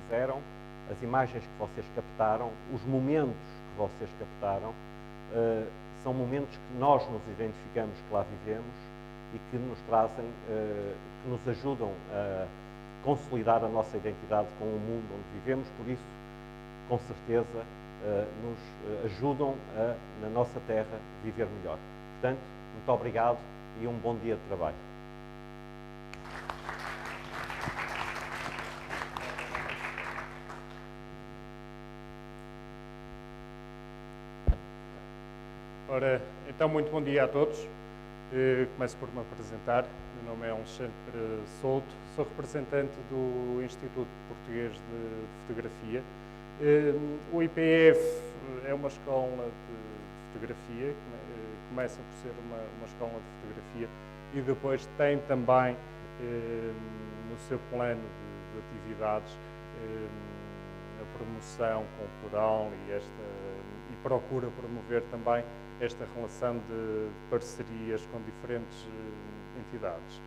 fizeram, as imagens que vocês captaram, os momentos que vocês captaram, são momentos que nós nos identificamos, que lá vivemos e que nos trazem, que nos ajudam a consolidar a nossa identidade com o mundo onde vivemos, por isso, com certeza, nos ajudam a, na nossa terra, viver melhor. Portanto, muito obrigado e um bom dia de trabalho. Ora, então, muito bom dia a todos. Começo por me apresentar. Meu nome é Alexandre Souto, sou representante do Instituto Português de Fotografia. O IPF é uma escola de fotografia, começa por ser uma escola de fotografia e depois tem também no seu plano de atividades a promoção cultural e procura promover também esta relação de parcerias com diferentes entidades.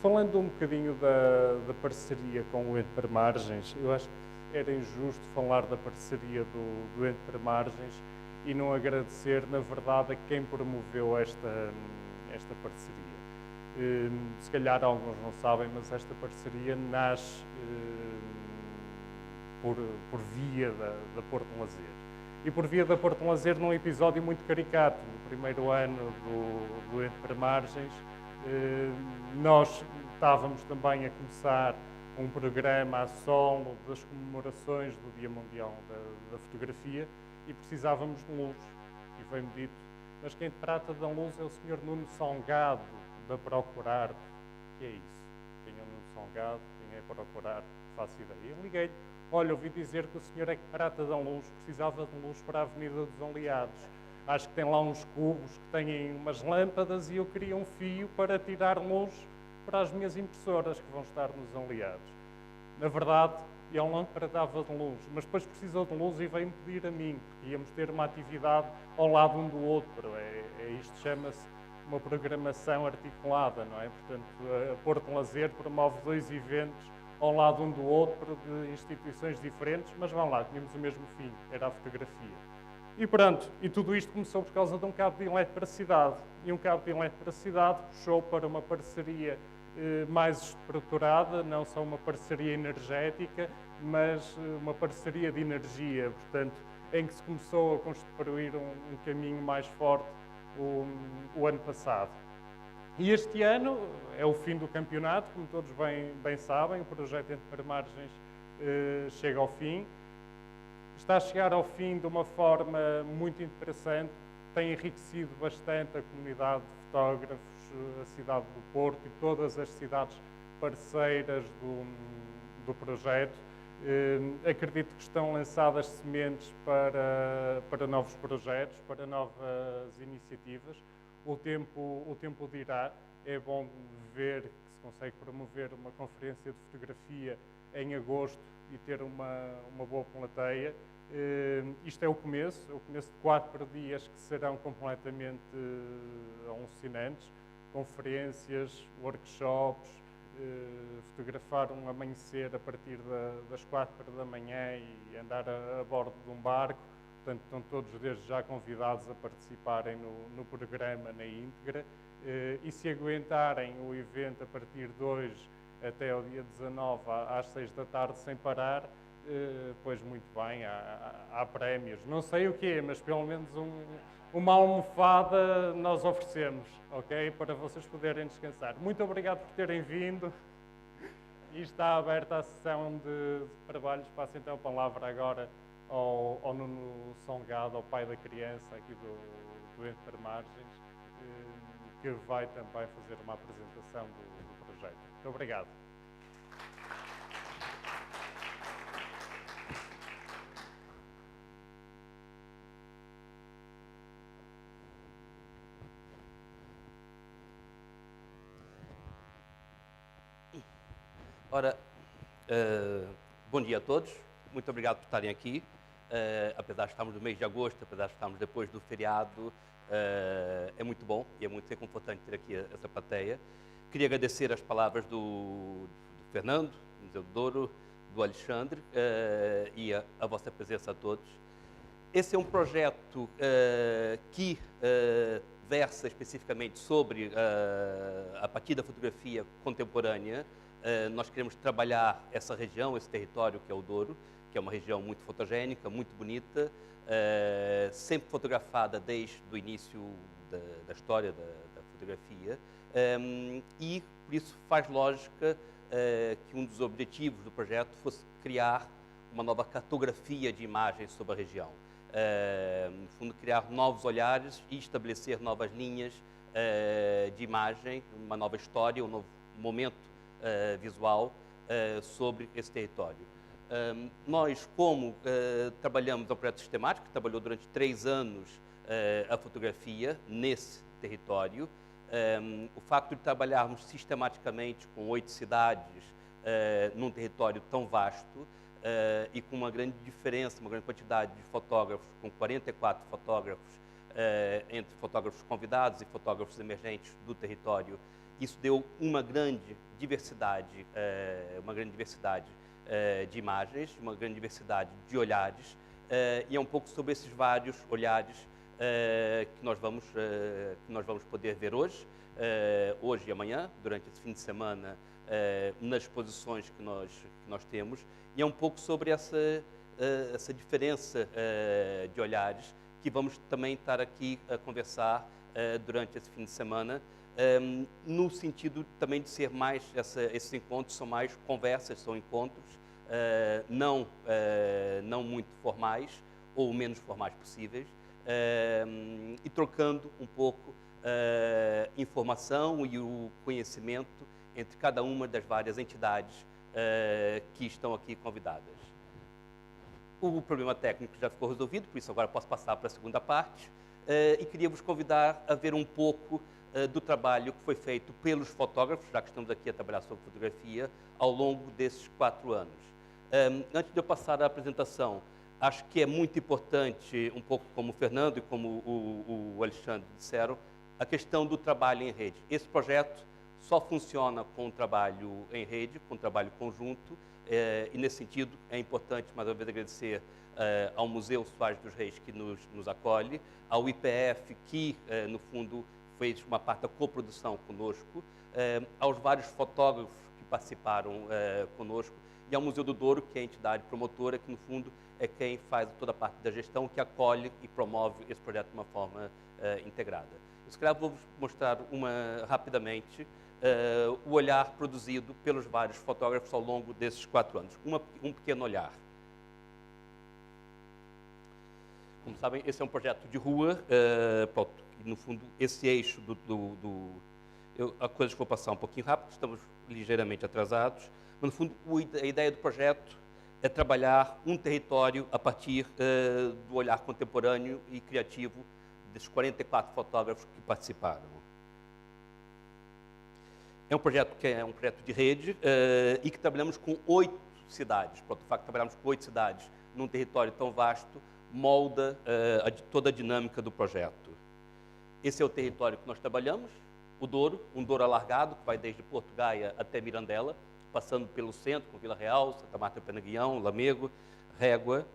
Falando um bocadinho da parceria com o Entre Margens, eu acho que era injusto falar da parceria do Entre Margens e não agradecer, na verdade, a quem promoveu esta parceria. Se calhar alguns não sabem, mas esta parceria nasce por via da Porto Lazer. E por via da Porto Lazer num episódio muito caricato. No primeiro ano do Entre Margens, nós estávamos também a começar um programa a solo das comemorações do Dia Mundial da Fotografia e precisávamos de luz. E foi-me dito, mas quem trata da luz é o Sr. Nuno Salgado, da Procurar. Que é isso? Quem é o Nuno Salgado? Quem é Procurar? Faço ideia. Eu liguei-lhe. Olha, ouvi dizer que o senhor é que trata da luz, precisava de luz para a Avenida dos Aliados. Acho que tem lá uns cubos que têm umas lâmpadas e eu queria um fio para tirar luz para as minhas impressoras que vão estar nos Aliados. Na verdade, ele não tratava de luz, mas depois precisou de luz e veio-me pedir a mim, porque íamos ter uma atividade ao lado um do outro. Isto chama-se uma programação articulada, não é? Portanto, a Porto Lazer promove 2 eventos ao lado um do outro, de instituições diferentes, mas vão lá, tínhamos o mesmo fim, era a fotografia. E pronto, e tudo isto começou por causa de um cabo de eletricidade. E um cabo de eletricidade puxou para uma parceria mais estruturada, não só uma parceria energética, mas uma parceria de energia, portanto, em que se começou a construir um caminho mais forte o ano passado. E este ano é o fim do campeonato, como todos bem sabem, o projeto Entre Margens chega ao fim. Está a chegar ao fim de uma forma muito interessante, tem enriquecido bastante a comunidade de fotógrafos, a cidade do Porto e todas as cidades parceiras do projeto. Acredito que estão lançadas sementes para novos projetos, para novas iniciativas. O tempo dirá. É bom ver que se consegue promover uma conferência de fotografia em agosto e ter uma boa plateia. Isto é o começo de 4 dias que serão completamente alucinantes. Conferências, workshops, fotografar um amanhecer a partir das 4 da manhã e andar a bordo de um barco. Portanto, estão todos desde já convidados a participarem no programa na íntegra e se aguentarem o evento a partir de hoje até ao dia 19 às 6 da tarde sem parar, pois muito bem, há prémios. Não sei o quê, mas pelo menos uma almofada nós oferecemos, ok? Para vocês poderem descansar. Muito obrigado por terem vindo e está aberta a sessão de trabalhos. Passo então a palavra agora ao Nuno Salgado, ao pai da criança aqui do Entre Margens, que vai também fazer uma apresentação do projeto. Muito obrigado. Ora, bom dia a todos. Muito obrigado por estarem aqui. Apesar de estarmos no mês de agosto, apesar de estarmos depois do feriado, é muito bom e é muito reconfortante ter aqui essa plateia. Queria agradecer as palavras do Fernando, do Museu do Douro, do Alexandre e a vossa presença a todos. Esse é um projeto que versa especificamente sobre, a partir da fotografia contemporânea, nós queremos trabalhar essa região, esse território que é o Douro, que é uma região muito fotogênica, muito bonita, sempre fotografada desde o início da história da fotografia, e por isso faz lógica que um dos objetivos do projeto fosse criar uma nova cartografia de imagens sobre a região. No fundo, criar novos olhares e estabelecer novas linhas de imagem, uma nova história, um novo momento visual sobre esse território. Nós, como trabalhamos no projeto sistemático, que trabalhou durante 3 anos a fotografia nesse território, o facto de trabalharmos sistematicamente com 8 cidades num território tão vasto, e com uma grande diferença, uma grande quantidade de fotógrafos, com 44 fotógrafos, entre fotógrafos convidados e fotógrafos emergentes do território. Isso deu uma grande diversidade de imagens, uma grande diversidade de olhares, e é um pouco sobre esses vários olhares que nós vamos poder ver hoje e amanhã, durante esse fim de semana, nas exposições que nós temos. E é um pouco sobre essa diferença de olhares que vamos também estar aqui a conversar durante esse fim de semana, no sentido também de ser mais, esses encontros são mais conversas, são encontros, não muito formais ou menos formais possíveis, e trocando um pouco informação e o conhecimento entre cada uma das várias entidades que estão aqui convidadas. O problema técnico já ficou resolvido, por isso agora posso passar para a segunda parte, e queria vos convidar a ver um pouco do trabalho que foi feito pelos fotógrafos, já que estamos aqui a trabalhar sobre fotografia, ao longo desses 4 anos. Antes de eu passar a apresentação, acho que é muito importante, um pouco como o Fernando e como o Alexandre disseram, a questão do trabalho em rede. Esse projeto só funciona com um trabalho em rede, com um trabalho conjunto, e nesse sentido é importante, mais uma vez, agradecer ao Museu Soares dos Reis, que nos acolhe, ao IPF, que, no fundo, fez uma parte da coprodução conosco, aos vários fotógrafos que participaram conosco, e ao Museu do Douro, que é a entidade promotora, que, no fundo, é quem faz toda a parte da gestão, que acolhe e promove esse projeto de uma forma integrada. Eu, se calhar, vou mostrar rapidamente o olhar produzido pelos vários fotógrafos ao longo desses 4 anos. Um pequeno olhar. Como sabem, esse é um projeto de rua, no fundo, esse eixo há coisas que vou passar um pouquinho rápido, estamos ligeiramente atrasados, mas, no fundo, a ideia do projeto é trabalhar um território a partir do olhar contemporâneo e criativo desses 44 fotógrafos que participaram. É um projeto que é um projeto de rede e que trabalhamos com 8 cidades. Pronto, o facto de trabalharmos com 8 cidades num território tão vasto molda toda a dinâmica do projeto. Esse é o território que nós trabalhamos, o Douro, um Douro alargado, que vai desde Porto Gaia até Mirandela, passando pelo centro, com Vila Real, Santa Marta do Penaguião, Lamego, Régua.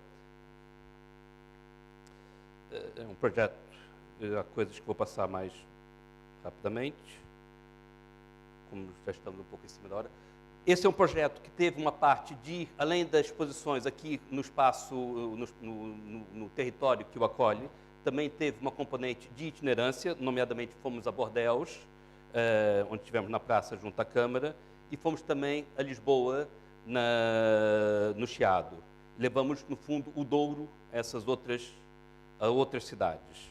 É um projeto, há coisas que vou passar mais rapidamente, como já estamos um pouco em cima da hora. Esse é um projeto que teve uma parte de, além das exposições aqui no espaço, no território que o acolhe, também teve uma componente de itinerância, nomeadamente fomos a Bordeaux, onde estivemos na praça junto à Câmara, e fomos também a Lisboa, no Chiado. Levamos, no fundo, o Douro a outras cidades.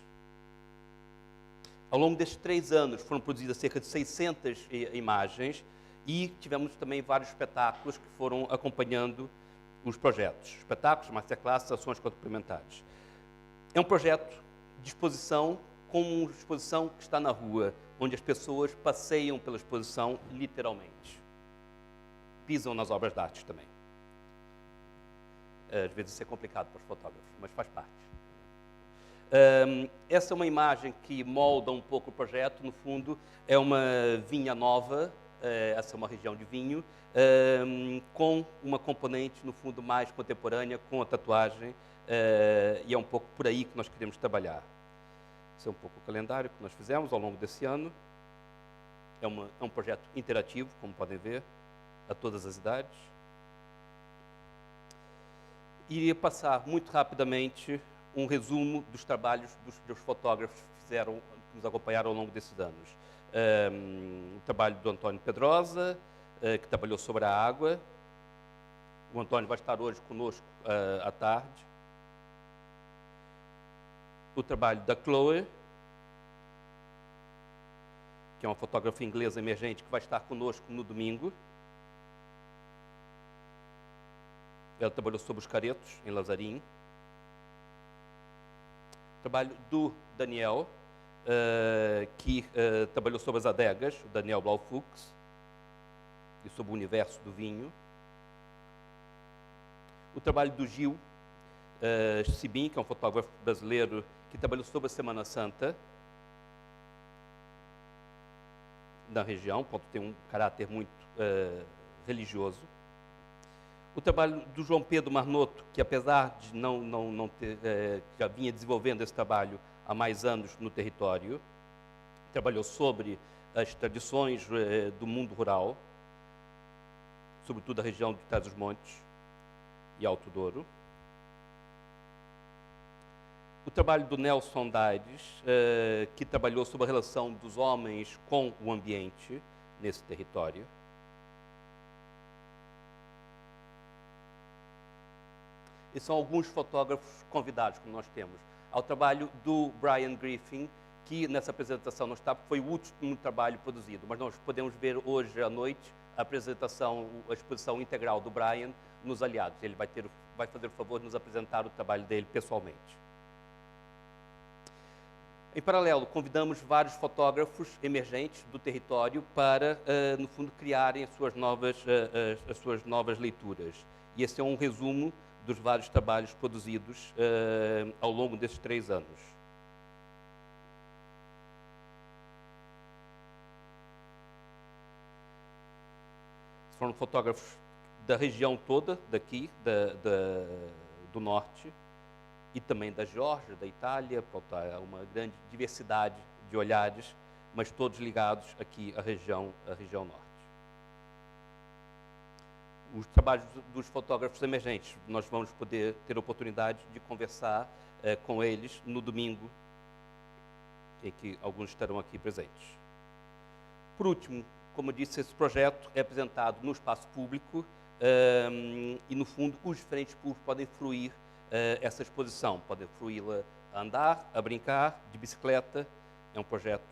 Ao longo destes 3 anos foram produzidas cerca de 600 imagens e tivemos também vários espetáculos que foram acompanhando os projetos. Espetáculos, masterclasses, ações complementares. É um projeto de exposição, como uma exposição que está na rua, onde as pessoas passeiam pela exposição literalmente. Pisam nas obras de arte também. Às vezes isso é complicado para os fotógrafos, mas faz parte. Essa é uma imagem que molda um pouco o projeto. No fundo, é uma vinha nova, essa é uma região de vinho, com uma componente, no fundo, mais contemporânea, com a tatuagem, e é um pouco por aí que nós queremos trabalhar. Esse é um pouco o calendário que nós fizemos ao longo desse ano. É um projeto interativo, como podem ver, a todas as idades. Iria passar muito rapidamente um resumo dos trabalhos dos fotógrafos que fizeram, que nos acompanharam ao longo desses anos. O trabalho do António Pedrosa, que trabalhou sobre a água. O António vai estar hoje conosco à tarde. O trabalho da Chloe, que é uma fotógrafa inglesa emergente que vai estar conosco no domingo. Ela trabalhou sobre os caretos, em Lazarim. O trabalho do Daniel, que trabalhou sobre as adegas, o Daniel Blaufux, e sobre o universo do vinho. O trabalho do Gil Sibim, que é um fotógrafo brasileiro que trabalhou sobre a Semana Santa da região, ponto tem um caráter muito religioso. O trabalho do João Pedro Marnoto, que apesar de não ter, já vinha desenvolvendo esse trabalho há mais anos no território, trabalhou sobre as tradições do mundo rural, sobretudo a região de Trás-os-Montes e Alto Douro. O trabalho do Nelson Daires, que trabalhou sobre a relação dos homens com o ambiente nesse território. E são alguns fotógrafos convidados que nós temos. Ao trabalho do Brian Griffin, que nessa apresentação não está, porque foi o último trabalho produzido, mas nós podemos ver hoje à noite a exposição integral do Brian nos Aliados. Ele vai fazer o favor de nos apresentar o trabalho dele pessoalmente. Em paralelo, convidamos vários fotógrafos emergentes do território para, no fundo, criarem as suas novas leituras. E esse é um resumo dos vários trabalhos produzidos ao longo desses 3 anos. Foram fotógrafos da região toda, daqui, do norte, e também da Geórgia, da Itália, há uma grande diversidade de olhares, mas todos ligados aqui à região norte. Os trabalhos dos fotógrafos emergentes, nós vamos poder ter a oportunidade de conversar com eles no domingo, em que alguns estarão aqui presentes. Por último, como eu disse, esse projeto é apresentado no espaço público e, no fundo, os diferentes públicos podem fruir essa exposição, podem fruí-la a andar, a brincar, de bicicleta. É um projeto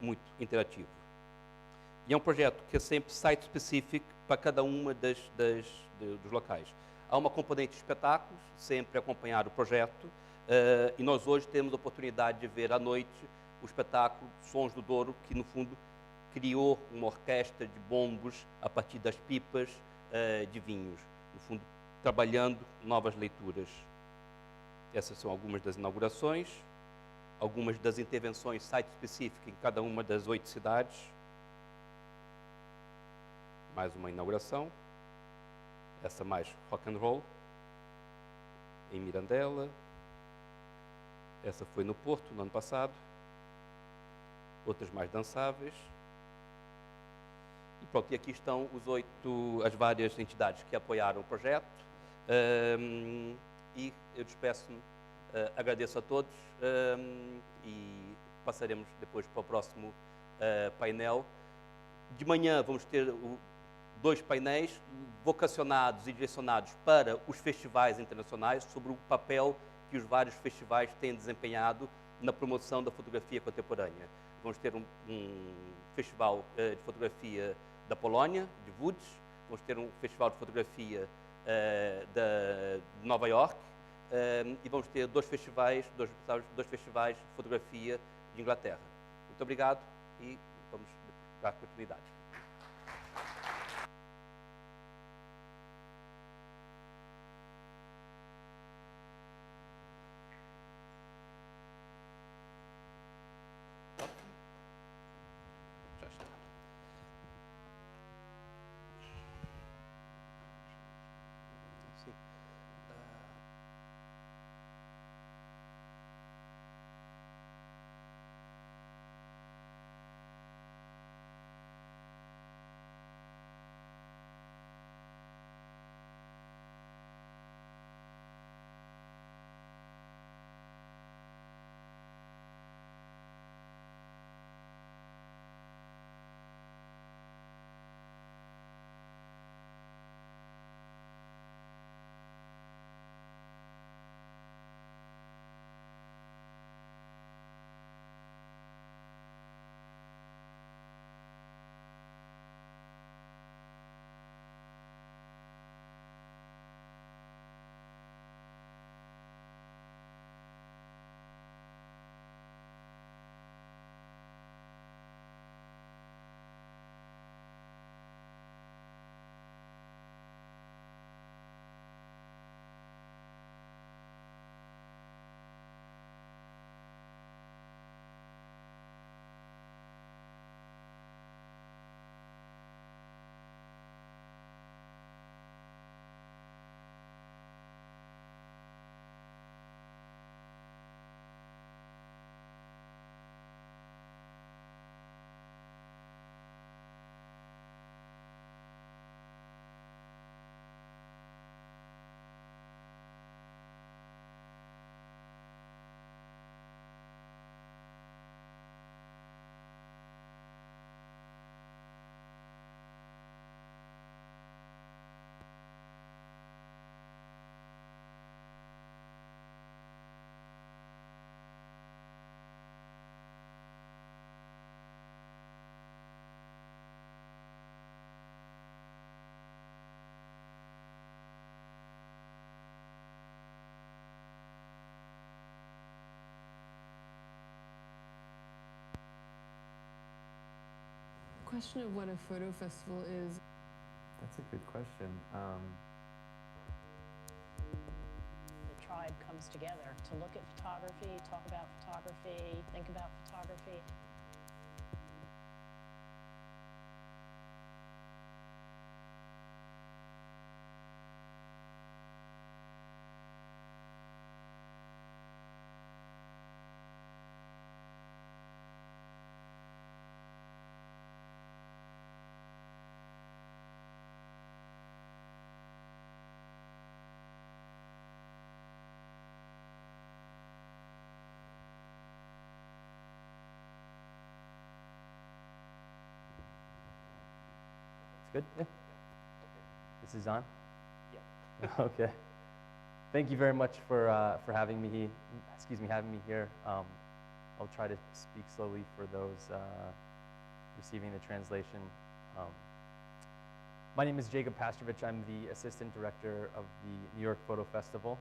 muito interativo. E é um projeto que é sempre site-specific para cada uma dos locais. Há uma componente de espetáculos, sempre a acompanhar o projeto, e nós hoje temos a oportunidade de ver à noite o espetáculo Sons do Douro, que no fundo criou uma orquestra de bombos a partir das pipas de vinhos, no fundo trabalhando novas leituras. Essas são algumas das inaugurações, algumas das intervenções site-specific em cada uma das 8 cidades. Mais uma inauguração, essa mais rock and roll, em Mirandela. Essa foi no Porto, no ano passado. Outras mais dançáveis. E pronto, e aqui estão as várias entidades que apoiaram o projeto. E eu despeço-me, agradeço a todos e passaremos depois para o próximo painel. De manhã vamos ter 2 painéis vocacionados e direcionados para os festivais internacionais, sobre o papel que os vários festivais têm desempenhado na promoção da fotografia contemporânea. Vamos ter um festival de fotografia da Polónia, de Lodz, vamos ter um festival de fotografia de Nova York e vamos ter 2 festivais de fotografia de Inglaterra. Muito obrigado e vamos dar continuidade. Question of what a photo festival is. That's a good question. The tribe comes together to look at photography, talk about photography, think about photography. Good? Yeah. This is on? Yeah. Okay. Thank you very much for having me. Having me here. I'll try to speak slowly for those receiving the translation. My name is Jacob Pastrovich. I'm the assistant director of the New York Photo Festival.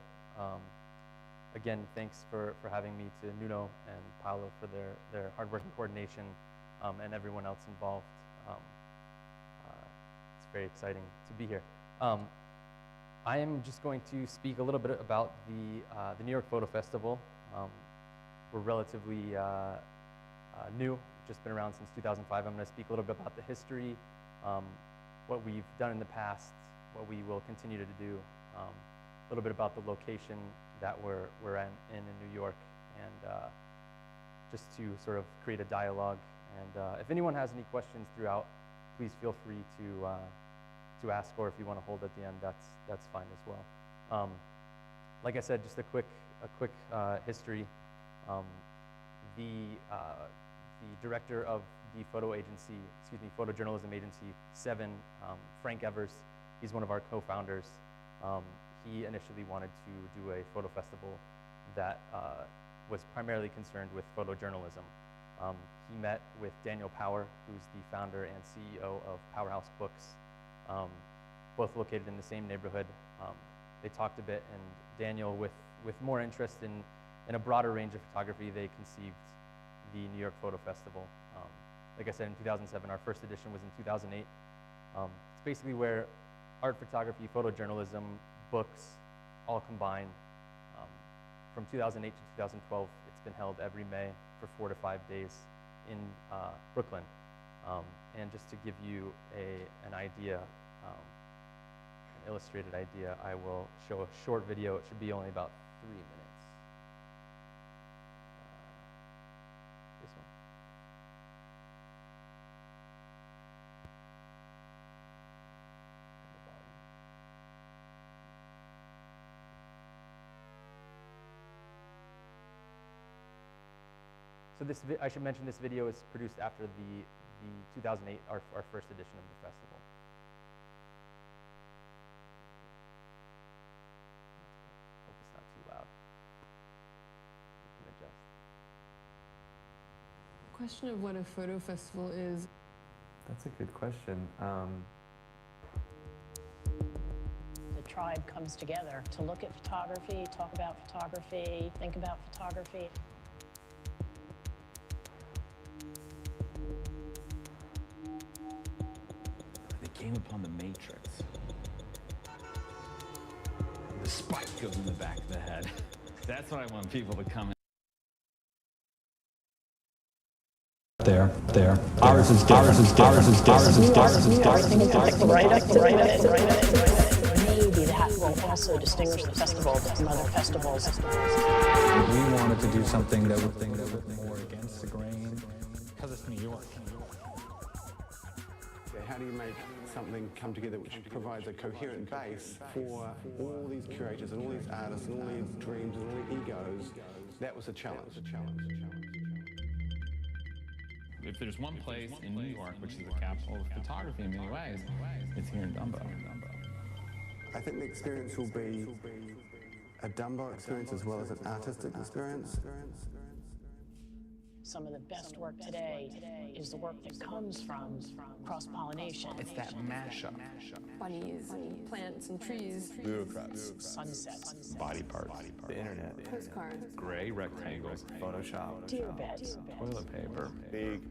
Again, thanks for having me, to Nuno and Paolo for their hard work and coordination, and everyone else involved. Very exciting to be here. I am just going to speak a little bit about the New York Photo Festival. We're relatively new, just been around since 2005. I'm going to speak a little bit about the history, what we've done in the past, what we will continue to do, a little bit about the location that we're in New York, and just to sort of create a dialogue. And if anyone has any questions throughout, please feel free to ask, or if you want to hold at the end, that's fine as well. Like I said, just a quick history. The director of the photojournalism agency, Seven, Frank Evers, he's one of our co-founders. He initially wanted to do a photo festival that was primarily concerned with photojournalism. He met with Daniel Power, who's the founder and CEO of Powerhouse Books, both located in the same neighborhood. They talked a bit, and Daniel, with more interest in a broader range of photography, they conceived the New York Photo Festival. Like I said, in 2007, our first edition was in 2008. It's basically where art photography, photojournalism, books all combine. From 2008 to 2012, it's been held every May for 4 to 5 days in Brooklyn. And just to give you an idea, an illustrated idea, I will show a short video. It should be only about 3 minutes. This one. So I should mention, this video is produced after the 2008, our first edition of the festival. Hope it's not too loud. You can adjust. Question of what a photo festival is. That's a good question. The tribe comes together to look at photography, talk about photography, think about photography. Came upon the matrix. The spike goes in the back of the head. That's what I want people to come in. There. Ours is different. Maybe that will also distinguish the festival from other festivals. We wanted to do something that would more against the grain, because it's New York. How do you make something come together which provides a coherent base for all these curators and all these artists and all these dreams and all the egos? That was a challenge. If there's one place in New York which is the capital of photography in many ways, it's here in Dumbo. I think the experience will be a Dumbo experience as well as an artistic experience. Some of the best work today is the work that comes from cross-pollination. It's that mashup. Bunnies and plants and trees. Bureaucrats. Sunsets. Body parts. The internet. Postcards. Gray rectangles. Photoshop. Deer beds. Toilet paper. Big,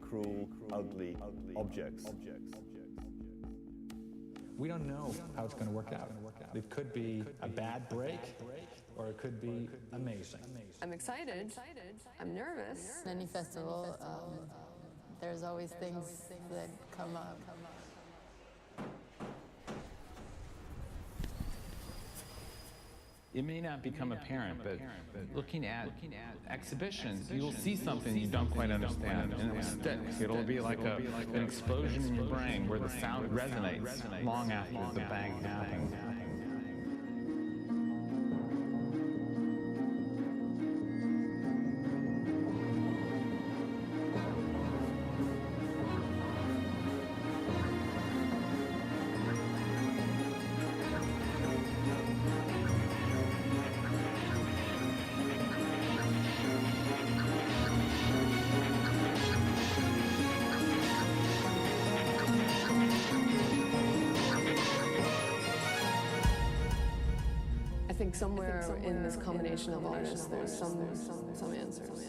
cruel, ugly objects. We don't know how it's going to work out. It could be a bad break, or it could be amazing. I'm excited. I'm nervous. Any festival, there's always things that come up. It may not become apparent, but looking at exhibitions, you'll see something you don't quite understand, and it will stick. It'll be like an explosion in your brain where the sound resonates long after the bang happens. I think somewhere in this combination of all this, there's some answers.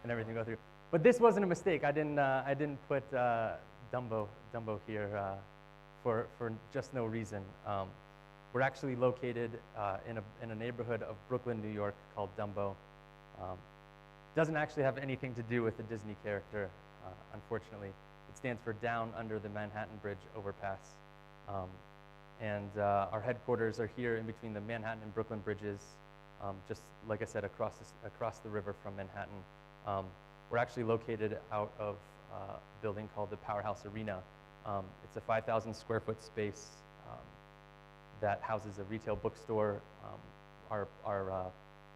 And everything go through. But this wasn't a mistake. I didn't put Dumbo here for just no reason. We're actually located in a neighborhood of Brooklyn, New York called Dumbo. Doesn't actually have anything to do with the Disney character, unfortunately. It stands for Down Under the Manhattan Bridge Overpass. And our headquarters are here in between the Manhattan and Brooklyn bridges, just like I said, across the river from Manhattan. We're actually located out of a building called the Powerhouse Arena. It's a 5,000 square foot space that houses a retail bookstore. Our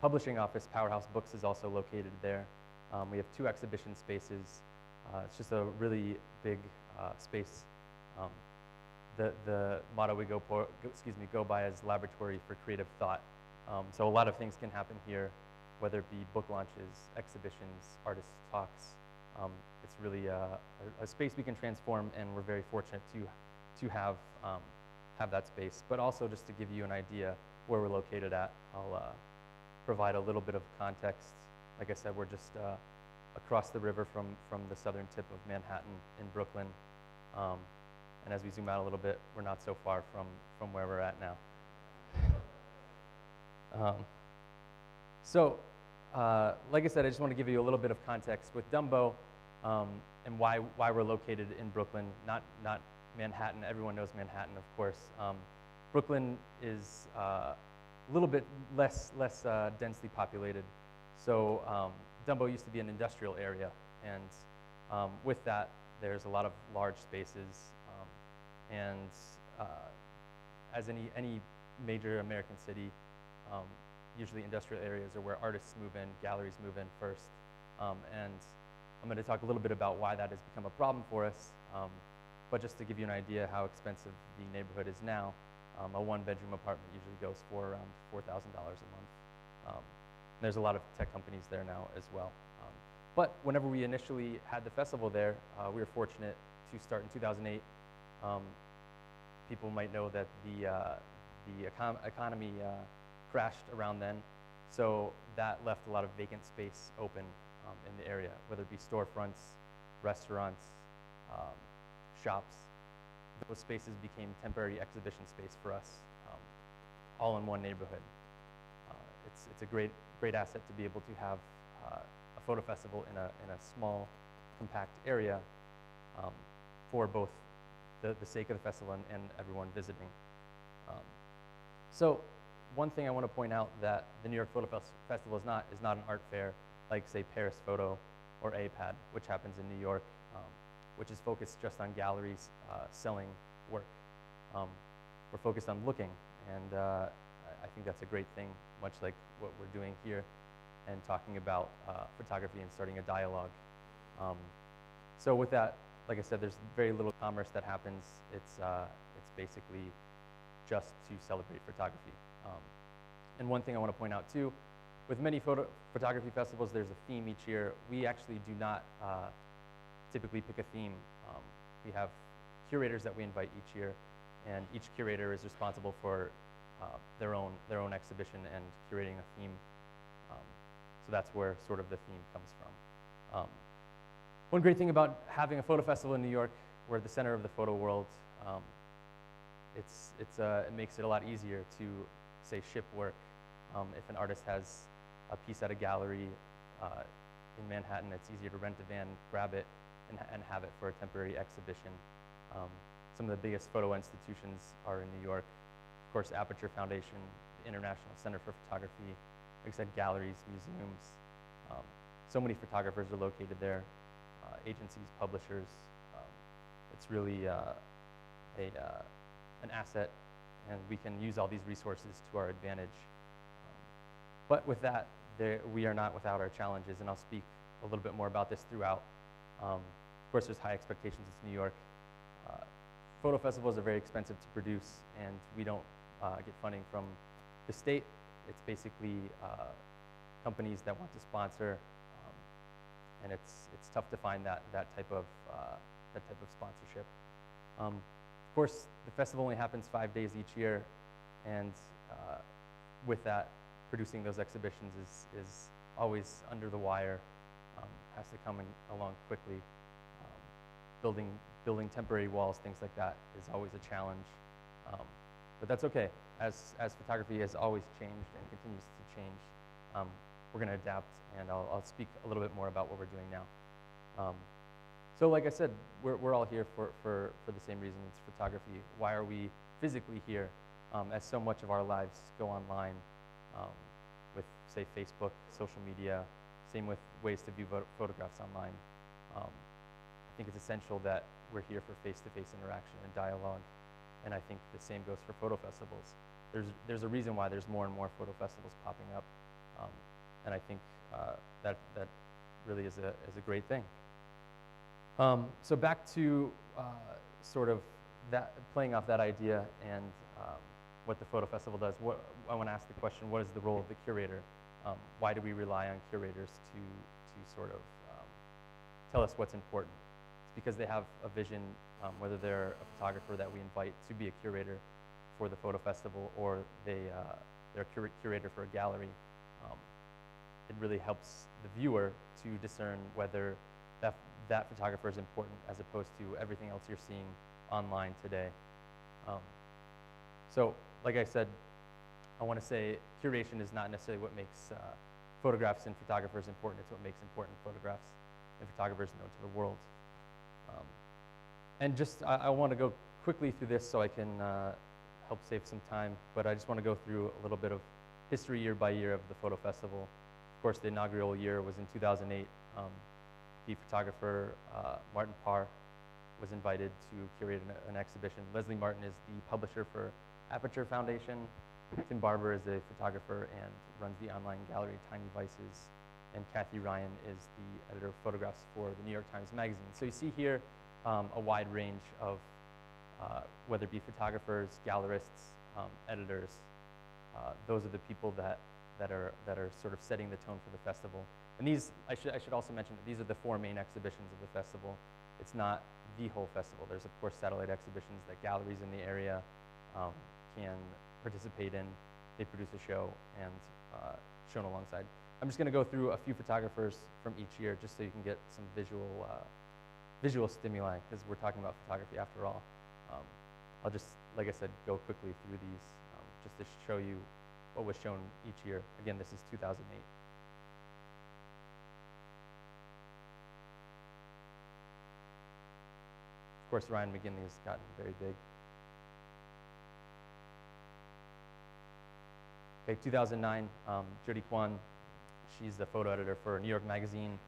publishing office, Powerhouse Books, is also located there. We have 2 exhibition spaces. It's just a really big space. The motto we go by is Laboratory for Creative Thought. So a lot of things can happen here, whether it be book launches, exhibitions, artist talks. It's really a space we can transform, and we're very fortunate to have that space. But also, just to give you an idea where we're located at, I'll provide a little bit of context. Like I said, we're just across the river from the southern tip of Manhattan in Brooklyn. And as we zoom out a little bit, we're not so far from where we're at now. Like I said, I just want to give you a little bit of context with Dumbo and why we're located in Brooklyn, not Manhattan. Everyone knows Manhattan, of course. Brooklyn is a little bit less densely populated. So Dumbo used to be an industrial area, and with that, there's a lot of large spaces. As any major American city, usually industrial areas are where artists move in, galleries move in first. And I'm going to talk a little bit about why that has become a problem for us. But just to give you an idea how expensive the neighborhood is now, a 1-bedroom apartment usually goes for around $4,000 a month. There's a lot of tech companies there now as well. But whenever we initially had the festival there, we were fortunate to start in 2008. People might know that the economy crashed around then, so that left a lot of vacant space open in the area, whether it be storefronts, restaurants, shops. Those spaces became temporary exhibition space for us, all in one neighborhood. It's a great asset to be able to have a photo festival in a small, compact area for both the sake of the festival and everyone visiting. So one thing I want to point out that the New York Photo Festival is not an art fair like, say, Paris Photo or APAD, which happens in New York, which is focused just on galleries selling work. we're focused on looking, and I think that's a great thing, much like what we're doing here, and talking about photography and starting a dialogue. So with that, like I said, there's very little commerce that happens. It's basically just to celebrate photography. And one thing I want to point out too, with many photography festivals, there's a theme each year. We actually do not typically pick a theme. We have curators that we invite each year, and each curator is responsible for their own exhibition and curating a theme. So that's where sort of the theme comes from. One great thing about having a photo festival in New York, we're at the center of the photo world. It makes it a lot easier to, say, ship work. If an artist has a piece at a gallery in Manhattan, it's easier to rent a van, grab it, and have it for a temporary exhibition. Some of the biggest photo institutions are in New York. Of course, Aperture Foundation, the International Center for Photography, like I said, galleries, museums. So many photographers are located there, agencies, publishers. It's really an asset, and we can use all these resources to our advantage. But with that, we are not without our challenges, and I'll speak a little bit more about this throughout. Of course, there's high expectations. It's New York. Photo festivals are very expensive to produce, and we don't get funding from the state. It's basically companies that want to sponsor, and it's tough to find that type of sponsorship. Of course, the festival only happens 5 days each year, and with that, producing those exhibitions is always under the wire. Has to come along quickly. Building temporary walls, things like that, is always a challenge. But that's okay. As photography has always changed and continues to change, we're going to adapt, and I'll speak a little bit more about what we're doing now. So like I said, we're all here for the same reason. It's photography. Why are we physically here? As so much of our lives go online with, say, Facebook, social media, same with ways to view photographs online. I think it's essential that we're here for face-to-face interaction and dialogue, and I think the same goes for photo festivals. There's a reason why there's more and more photo festivals popping up, and I think that really is a great thing. So back to sort of that, playing off that idea and what the photo festival does. I want to ask the question: what is the role of the curator? Why do we rely on curators to sort of tell us what's important? It's because they have a vision, whether they're a photographer that we invite to be a curator for the photo festival, or they're a curator for a gallery. It really helps the viewer to discern whether that photographer is important, as opposed to everything else you're seeing online today. So, like I said, I want to say curation is not necessarily what makes photographs and photographers important. It's what makes important photographs and photographers known to the world. And just, I want to go quickly through this so I can help save some time, but I just want to go through a little bit of history year by year of the photo festival. Of course, the inaugural year was in 2008. The photographer, Martin Parr, was invited to curate an exhibition. Leslie Martin is the publisher for Aperture Foundation. Tim Barber is a photographer and runs the online gallery Tiny Vices. And Kathy Ryan is the editor of photographs for the New York Times Magazine. So you see here a wide range of, whether it be photographers, gallerists, editors. Those are the people that are sort of setting the tone for the festival. And these, I should also mention that these are the 4 main exhibitions of the festival. It's not the whole festival. There's, of course, satellite exhibitions that galleries in the area can participate in. They produce a show and shown alongside. I'm just going to go through a few photographers from each year, just so you can get some visual stimuli, because we're talking about photography after all. I'll just, like I said, go quickly through these just to show you what was shown each year. Again, this is 2008. Of course, Ryan McGinley has gotten very big. Okay, 2009, Jody Kwan, she's the photo editor for New York Magazine.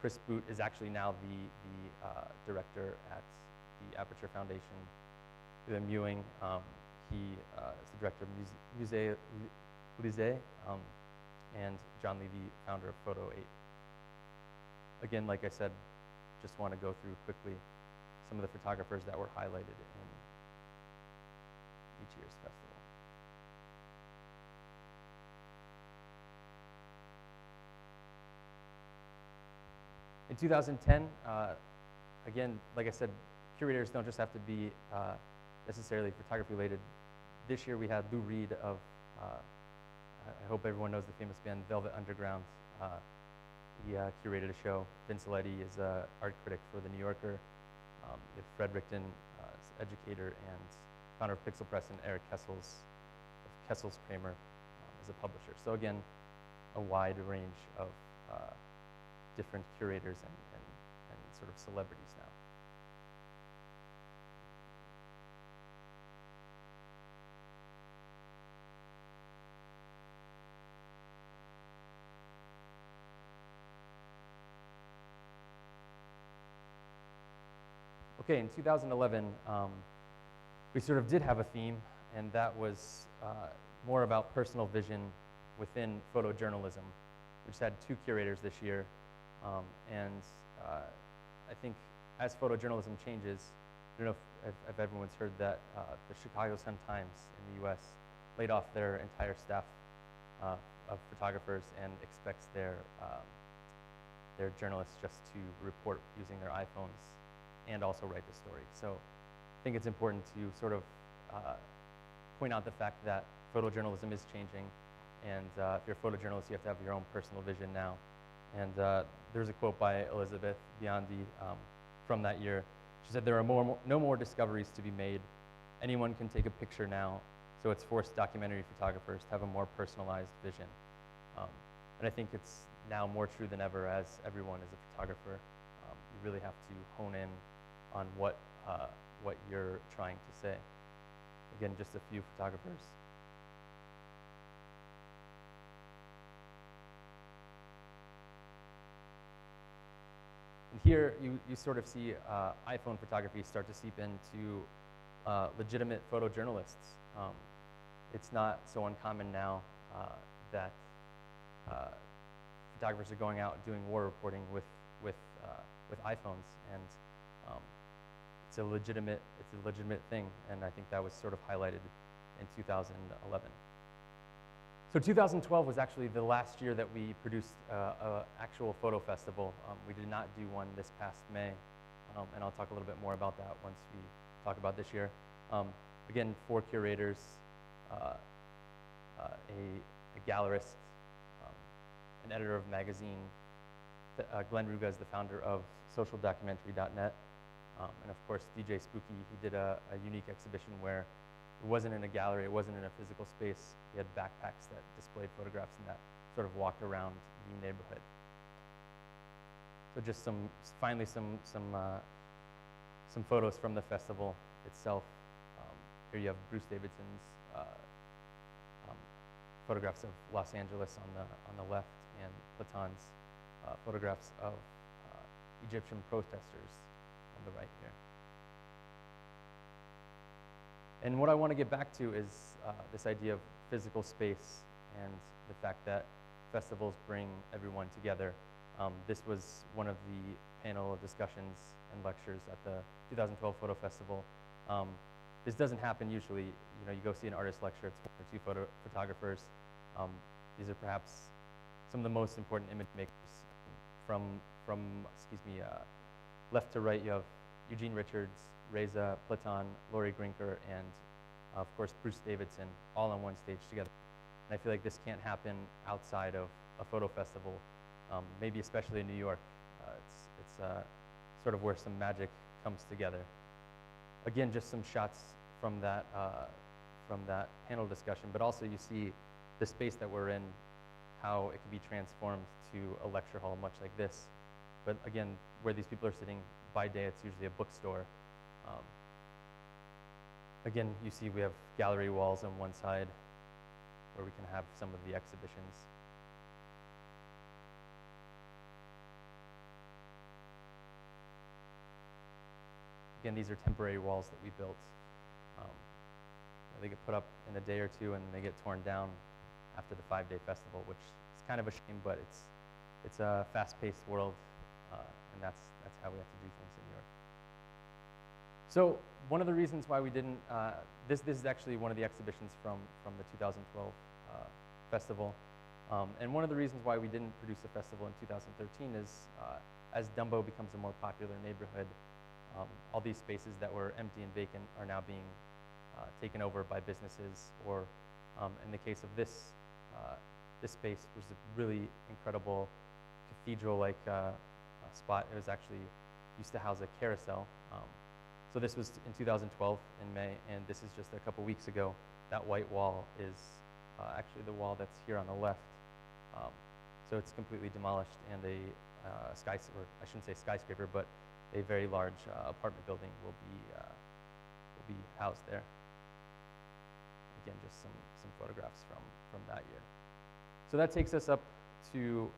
Chris Boot is actually now the director at the Aperture Foundation. William Ewing. He is the director of Museu, and John Levy, founder of Photo 8. Again, like I said, just want to go through quickly some of the photographers that were highlighted in each year's festival. In 2010, again, like I said, curators don't just have to be necessarily photography related. This year we had Lou Reed of, I hope everyone knows the famous band Velvet Underground. He curated a show. Vince Leddy is an art critic for The New Yorker. We have Fred Richten, educator and founder of Pixel Press, and Eric Kessel's Kramer as a publisher. So again, a wide range of different curators and sort of celebrities now. Okay, in 2011, we sort of did have a theme, and that was more about personal vision within photojournalism. We just had 2 curators this year, and I think as photojournalism changes, I don't know if everyone's heard that the Chicago Sun-Times in the US laid off their entire staff of photographers and expects their journalists just to report using their iPhones and also write the story. So I think it's important to sort of point out the fact that photojournalism is changing, and if you're a photojournalist, you have to have your own personal vision now. And there's a quote by Elizabeth Biondi from that year. She said, "There are no more discoveries to be made. Anyone can take a picture now, so it's forced documentary photographers to have a more personalized vision." And I think it's now more true than ever, as everyone is a photographer. You really have to hone in on what you're trying to say. Again, just a few photographers. And here you sort of see iPhone photography start to seep into legitimate photojournalists. It's not so uncommon now that photographers are going out doing war reporting with iPhones, and it's a legitimate thing, and I think that was sort of highlighted in 2011. So 2012 was actually the last year that we produced an actual photo festival. We did not do one this past May, and I'll talk a little bit more about that once we talk about this year. Again, 4 curators, a gallerist, an editor of magazine. Glenn Ruga is the founder of socialdocumentary.net, and of course DJ Spooky. He did a unique exhibition where it wasn't in a gallery, it wasn't in a physical space. He had backpacks that displayed photographs and that sort of walked around the neighborhood. So just finally some photos from the festival itself. Here you have Bruce Davidson's photographs of Los Angeles on the left, and Platon's photographs of Egyptian protesters on the right here. And what I want to get back to is this idea of physical space and the fact that festivals bring everyone together. This was one of the panel discussions and lectures at the 2012 Photo Festival. This doesn't happen usually. You know, you go see an artist lecture, it's 1 or 2 photographers. These are perhaps some of the most important image makers. From left to right, you have Eugene Richards, Reza, Platon, Laurie Grinker, and of course Bruce Davidson, all on one stage together. And I feel like this can't happen outside of a photo festival, maybe especially in New York. It's sort of where some magic comes together. Again, just some shots from that panel discussion, but also you see the space that we're in, how it can be transformed to a lecture hall much like this. But again, where these people are sitting, by day it's usually a bookstore. Again, you see we have gallery walls on one side where we can have some of the exhibitions. Again, these are temporary walls that we built. they get put up in a day or two and they get torn down after the 5-day festival, which is kind of a shame, but it's a fast-paced world, and that's how we have to do things in New York. So one of the reasons why we didn't, this is actually one of the exhibitions from the 2012 festival, and one of the reasons why we didn't produce a festival in 2013 is as Dumbo becomes a more popular neighborhood, all these spaces that were empty and vacant are now being taken over by businesses, or in the case of this space was a really incredible cathedral-like spot. It was actually used to house a carousel. So this was in 2012 in May, and this is just a couple weeks ago. That white wall is actually the wall that's here on the left. So it's completely demolished, and a skyscraper, I shouldn't say skyscraper, but a very large apartment building will be housed there. Again, just some photographs from that year. So that takes us up to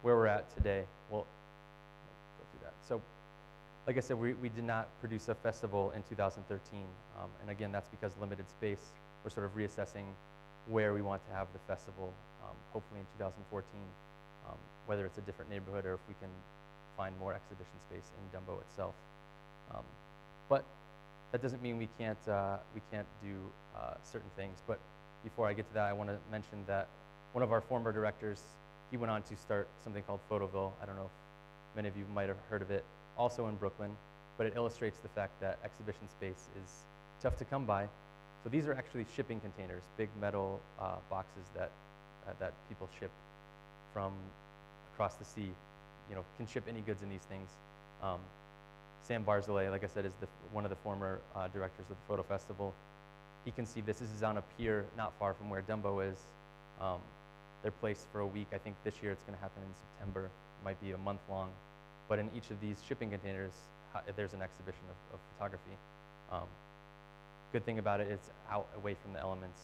where we're at today. We'll go through that. So, like I said, we did not produce a festival in 2013, and again, that's because limited space. We're sort of reassessing where we want to have the festival, hopefully in 2014, whether it's a different neighborhood or if we can find more exhibition space in Dumbo itself. But that doesn't mean we can't do certain things. But before I get to that, I want to mention that one of our former directors, he went on to start something called Photoville. I don't know if many of you might have heard of it, also in Brooklyn, but it illustrates the fact that exhibition space is tough to come by. So these are actually shipping containers, big metal boxes that people ship from across the sea. You know, can ship any goods in these things. Sam Barzilay, like I said, is one of the former directors of the Photo Festival. He conceived this. This is on a pier not far from where Dumbo is. They're placed for a week. I think this year it's going to happen in September. It might be a month long. But in each of these shipping containers, there's an exhibition of photography. Good thing about it, it's out away from the elements,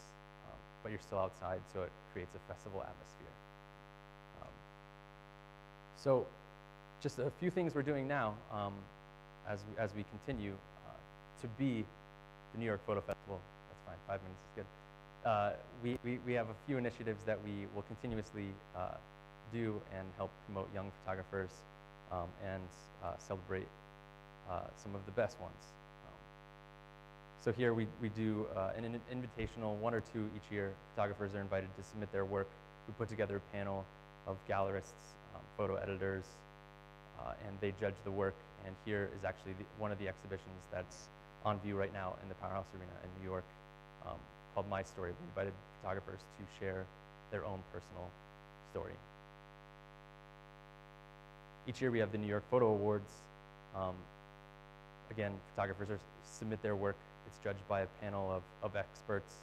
but you're still outside, so it creates a festival atmosphere. So just a few things we're doing now as we continue to be the New York Photo Festival. That's fine, 5 minutes is good. We have a few initiatives that we will continuously do and help promote young photographers and celebrate some of the best ones. So here we do an invitational, 1 or 2 each year. Photographers are invited to submit their work. We put together a panel of gallerists, photo editors, and they judge the work. And here is actually one of the exhibitions that's on view right now in the Powerhouse Arena in New York, called My Story. We invited photographers to share their own personal story. Each year we have the New York Photo Awards. Again, photographers submit their work. It's judged by a panel of experts.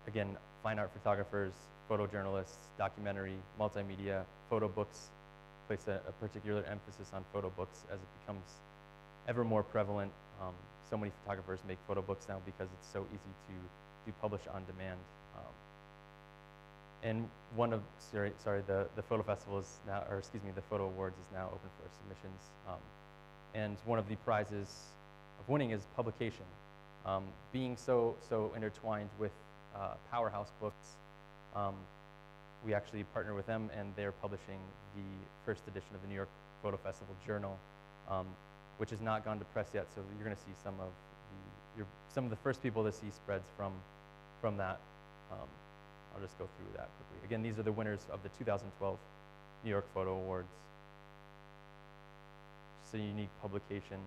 Again, fine art photographers, photojournalists, documentary, multimedia, photo books place a particular emphasis on photo books as it becomes ever more prevalent. So many photographers make photo books now because it's so easy to publish on demand. And the Photo Festival is now, or excuse me, the Photo Awards is now open for submissions. And one of the prizes of winning is publication. Being so intertwined with Powerhouse Books, we actually partner with them, and they're publishing the first edition of the New York Photo Festival Journal, which has not gone to press yet. So you're going to see some of the first people to see spreads from that. I'll just go through that quickly. Again, these are the winners of the 2012 New York Photo Awards. Just a unique publication.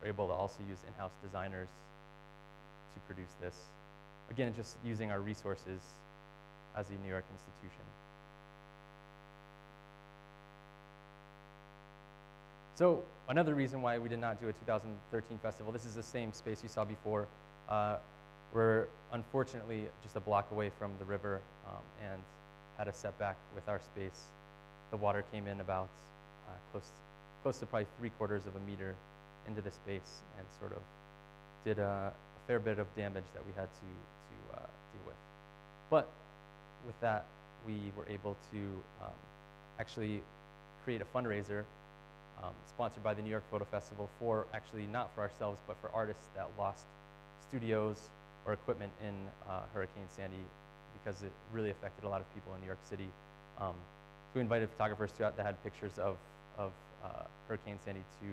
We're able to also use in-house designers to produce this. Again, just using our resources as a New York institution. So another reason why we did not do a 2013 festival, this is the same space you saw before. We're unfortunately just a block away from the river and had a setback with our space. The water came in about close to probably 3/4 of a meter into the space and sort of did a fair bit of damage that we had to deal with. But with that, we were able to actually create a fundraiser sponsored by the New York Photo Festival for, actually not for ourselves, but for artists that lost studios or equipment in Hurricane Sandy, because it really affected a lot of people in New York City. So we invited photographers throughout that had pictures of Hurricane Sandy to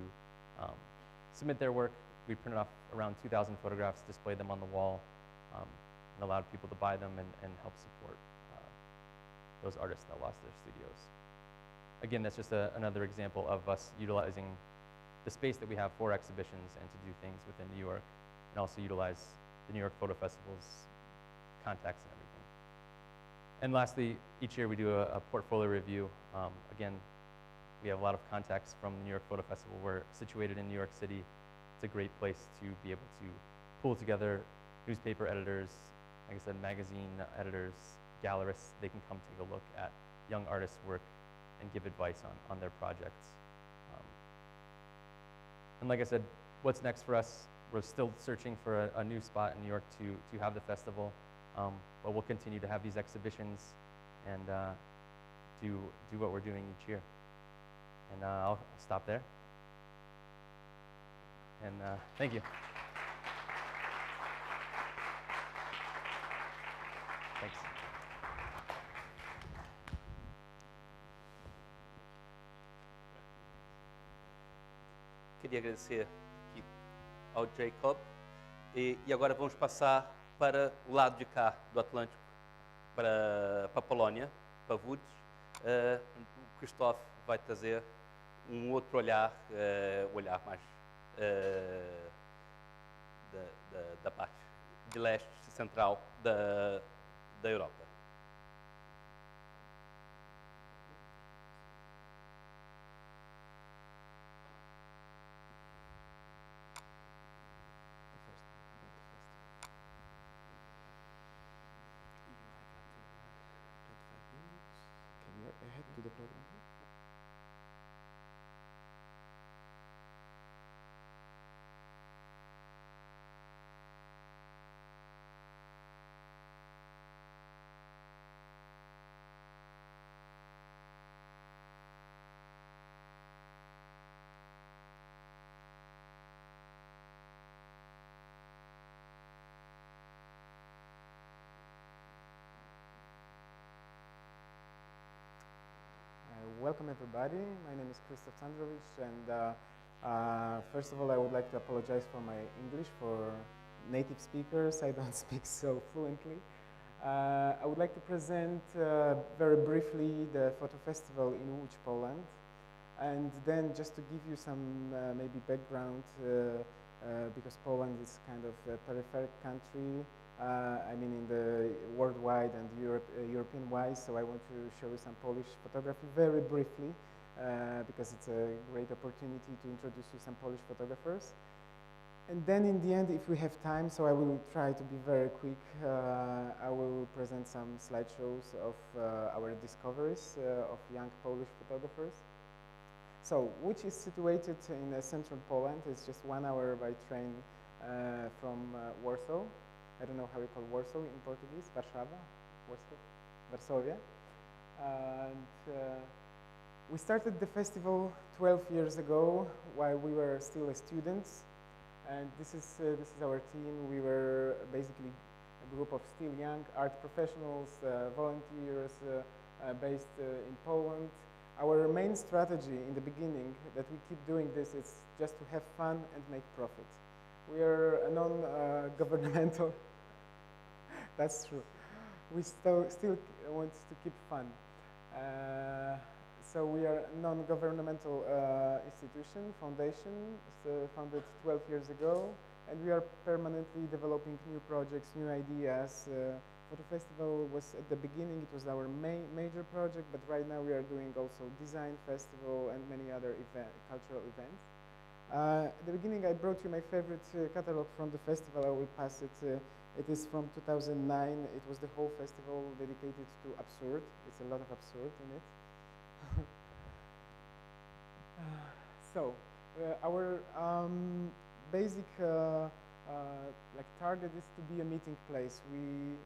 submit their work. We printed off around 2,000 photographs, displayed them on the wall, and allowed people to buy them and help support those artists that lost their studios. Again, that's just another example of us utilizing the space that we have for exhibitions and to do things within New York, and also utilize the New York Photo Festival's contacts and everything. And lastly, each year we do a portfolio review. Again, we have a lot of contacts from the New York Photo Festival. We're situated in New York City. It's a great place to be able to pull together newspaper editors, like I said, magazine editors, gallerists. They can come take a look at young artists' work and give advice on their projects. And like I said, what's next for us? We're still searching for a new spot in New York to have the festival, but we'll continue to have these exhibitions and do what we're doing each year. And I'll stop there. And thank you. Thanks. Queria agradecer aqui ao Jacob e agora vamos passar para o lado de cá do Atlântico, para a Polónia, para Lodz. O Krzysztof vai trazer um outro olhar, olhar mais da parte de leste central da Europa. Welcome everybody. My name is Krzysztof Candrowicz, and first of all I would like to apologize for my English for native speakers. I don't speak so fluently. I would like to present very briefly the photo festival in Łódź, Poland, and then just to give you some maybe background because Poland is kind of a peripheral country. I mean in the worldwide and European-wise, so I want to show you some Polish photography very briefly because it's a great opportunity to introduce you some Polish photographers. And then in the end, if we have time, so I will try to be very quick, I will present some slideshows of our discoveries of young Polish photographers. So, which is situated in central Poland. It's just 1 hour by train from Warsaw. I don't know how we call Warsaw in Portuguese, Warszawa, Warsaw, Varsovia. And we started the festival 12 years ago while we were still students. And this is our team. We were basically a group of still young art professionals, volunteers based in Poland. Our main strategy in the beginning that we keep doing this is just to have fun and make profit. We are a non-governmental. That's true. We still want to keep fun. So we are a non-governmental institution, foundation, founded 12 years ago, and we are permanently developing new projects, new ideas. Photo Festival was at the beginning, it was our major project, but right now we are doing also design festival and many other cultural events. At the beginning I brought you my favorite catalog from the festival. I will pass it. It is from 2009. It was the whole festival dedicated to absurd. It's a lot of absurd in it. So our basic like target is to be a meeting place.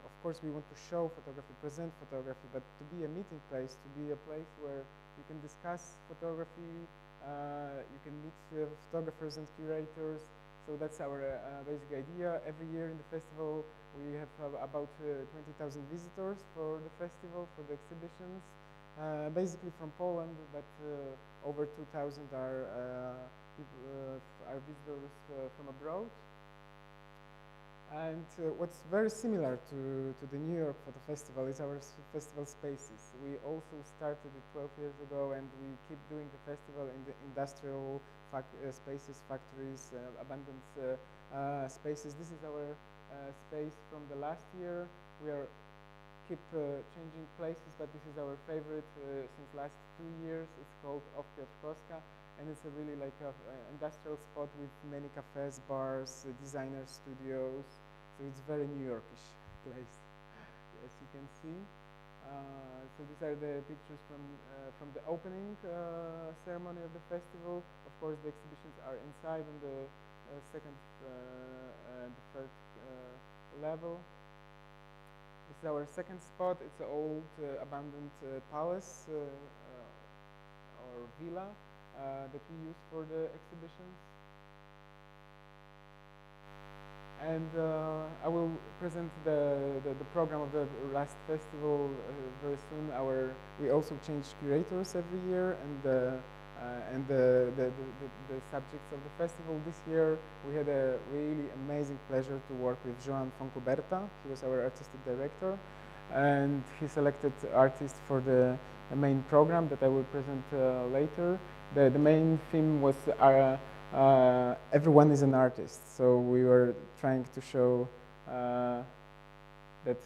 Of course we want to show photography, present photography, but to be a meeting place, to be a place where you can discuss photography, You can meet photographers and curators. So that's our basic idea. Every year in the festival, we have about 20,000 visitors for the festival, for the exhibitions. Basically from Poland, but over 2,000 are visitors from abroad. And what's very similar to the New York Photo Festival is our festival spaces. We also started it 12 years ago, and we keep doing the festival in the industrial spaces, factories, abandoned spaces. This is our space from the last year. We are keep changing places, but this is our favorite since last 2 years. It's called Off Piotrkowska, and it's a really like a industrial spot with many cafes, bars, designer studios. So it's very New Yorkish place, as you can see. So these are the pictures from the opening ceremony of the festival. Of course, the exhibitions are inside on the second and the third level. This is our second spot. It's an old abandoned palace or villa that we use for the exhibitions. And I will present the program of the last festival very soon. We also change curators every year, and the subjects of the festival. This year we had a really amazing pleasure to work with Joan Foncuberta. He was our artistic director, and he selected artists for the main program that I will present later. The main theme was everyone is an artist, so we were trying to show that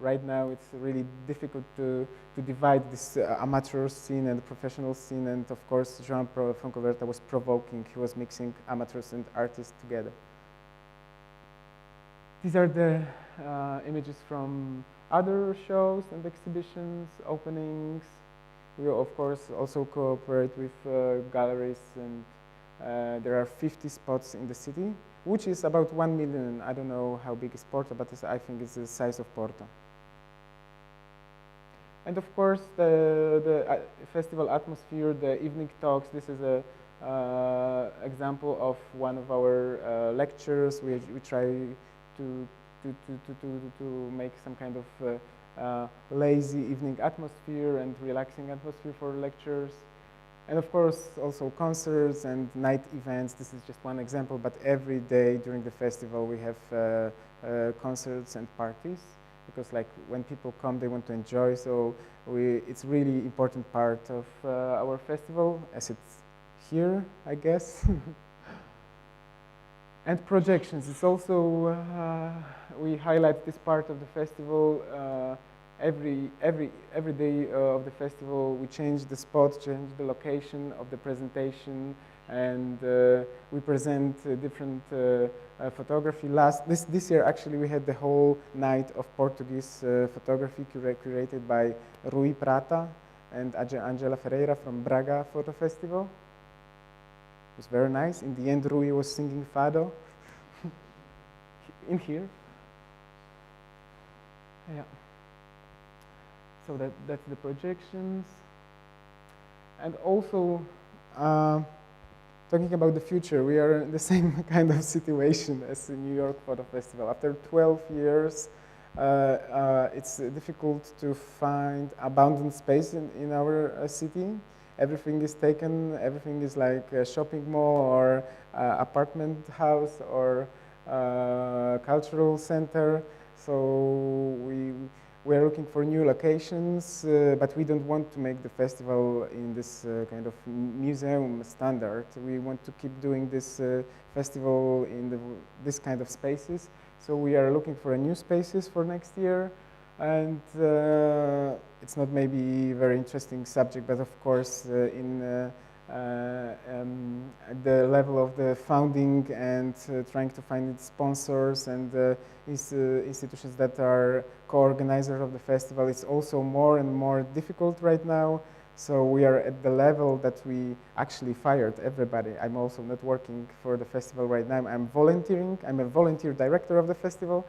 right now it's really difficult to divide this amateur scene and professional scene, and of course Joan Foncuberta was provoking. He was mixing amateurs and artists together. These are the images from other shows and exhibitions, openings. We will of course also cooperate with galleries, and there are 50 spots in the city, which is about 1 million. I don't know how big is Porto, but I think it's the size of Porto. And of course, the festival atmosphere, the evening talks. This is a example of one of our lectures. We try to make some kind of lazy evening atmosphere and relaxing atmosphere for lectures. And of course, also concerts and night events. This is just one example, but every day during the festival we have concerts and parties, because like when people come, they want to enjoy. So it's really important part of our festival, as it's here, I guess. And projections. It's also we highlight this part of the festival. Every day of the festival, we change the spot, change the location of the presentation, and we present different photography. This year, actually, we had the whole night of Portuguese photography curated by Rui Prata and Angela Ferreira from Braga Photo Festival. It was very nice. In the end, Rui was singing Fado in here. Yeah. So that's the projections. And also, talking about the future, we are in the same kind of situation as the New York Photo Festival. After 12 years, it's difficult to find abandoned space in our city. Everything is taken, everything is like a shopping mall or apartment house or cultural center. So we are looking for new locations, but we don't want to make the festival in this kind of museum standard. We want to keep doing this festival in this kind of spaces. So we are looking for new spaces for next year. And it's not maybe a very interesting subject, but of course in at the level of the founding and trying to find sponsors and institutions that are co-organizers of the festival, it's also more and more difficult right now. So we are at the level that we actually fired everybody. I'm also not working for the festival right now. I'm volunteering. I'm a volunteer director of the festival,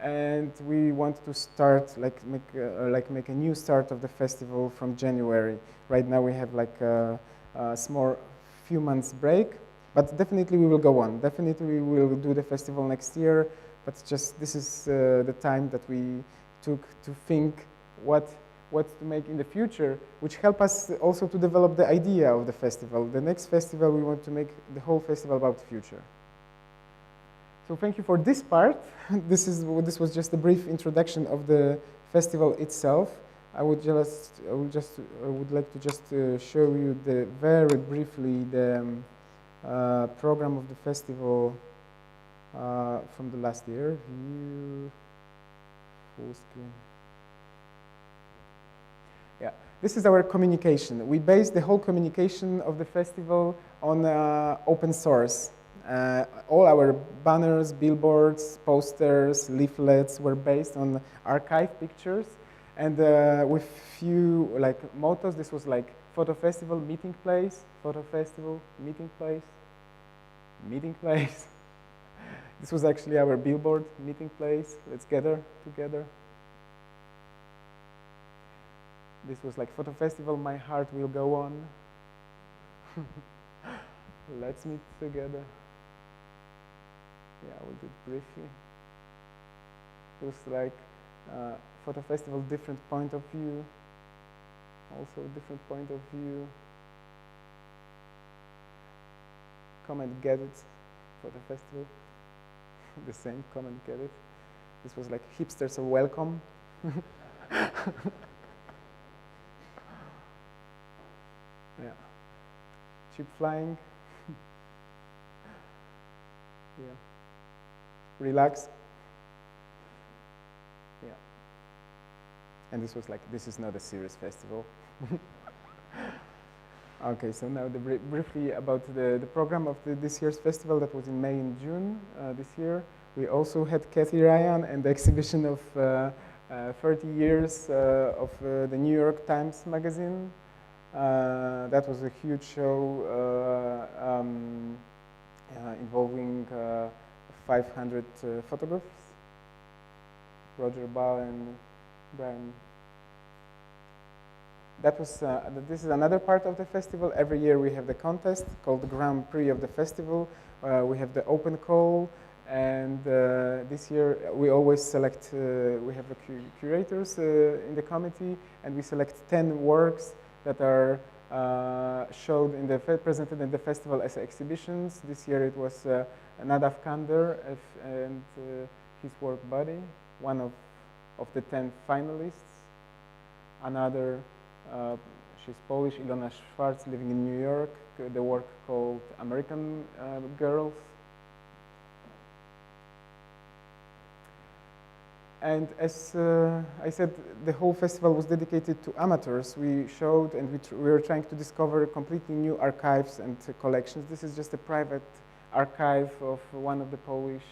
and we want to start make a new start of the festival from January. Right now we have like a small few months break, but definitely we will go on. Definitely we will do the festival next year, but just this is the time that we took to think what to make in the future, which help us also to develop the idea of the festival. The next festival, we want to make the whole festival about the future. So thank you for this part. This was just a brief introduction of the festival itself. I would like to just show you very briefly the program of the festival from the last year. View full screen. Yeah, this is our communication. We based the whole communication of the festival on open source. All our banners, billboards, posters, leaflets were based on archive pictures, and with few like mottos. This was like photo festival, meeting place, photo festival, meeting place, meeting place. This was actually our billboard, meeting place. Let's gather together. This was like photo festival, my heart will go on. Let's meet together. Yeah, we'll do it briefly. It was like photo festival, different point of view. Also different point of view. Come and get it. Photo festival. The same, come and get it. This was like hipsters are welcome. Yeah. Cheap flying. Yeah. Relax. Yeah. And this was like, this is not a serious festival. Okay, so now briefly about the program of this year's festival that was in May and June this year. We also had Kathy Ryan and the exhibition of 30 years of the New York Times magazine. That was a huge show involving 500 photographers. Roger Ball and Brian. That was, this is another part of the festival. Every year we have the contest called the Grand Prix of the festival. We have the open call, and this year we always select, we have the curators in the committee, and we select 10 works that are showed in the presented in the festival as exhibitions. This year it was Nadav Kander and his work Body, one of the 10 finalists. Another, she's Polish, Ilona Schwartz, living in New York, the work called American Girls. And as I said, the whole festival was dedicated to amateurs. We showed and we were trying to discover completely new archives and collections. This is just a private archive of one of the Polish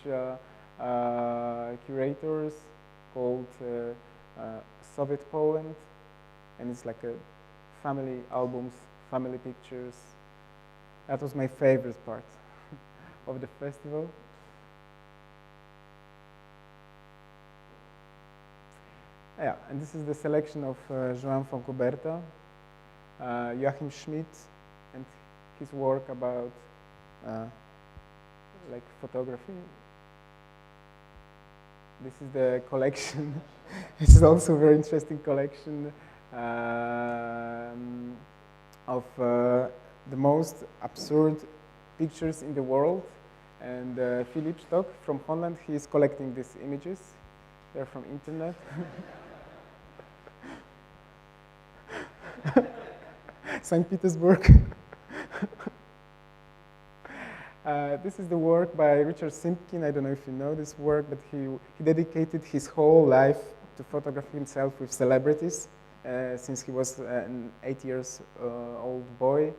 curators called Soviet Poland. And it's like a family albums, family pictures. That was my favorite part of the festival. Yeah, and this is the selection of João Foncoberta, Joachim Schmidt, and his work about like photography. This is the collection. This is also a very interesting collection of the most absurd pictures in the world. And Philip Stock from Holland, he is collecting these images. They're from internet. St. Petersburg. This is the work by Richard Simpkin. I don't know if you know this work, but he dedicated his whole life to photograph himself with celebrities since he was an 8 years old boy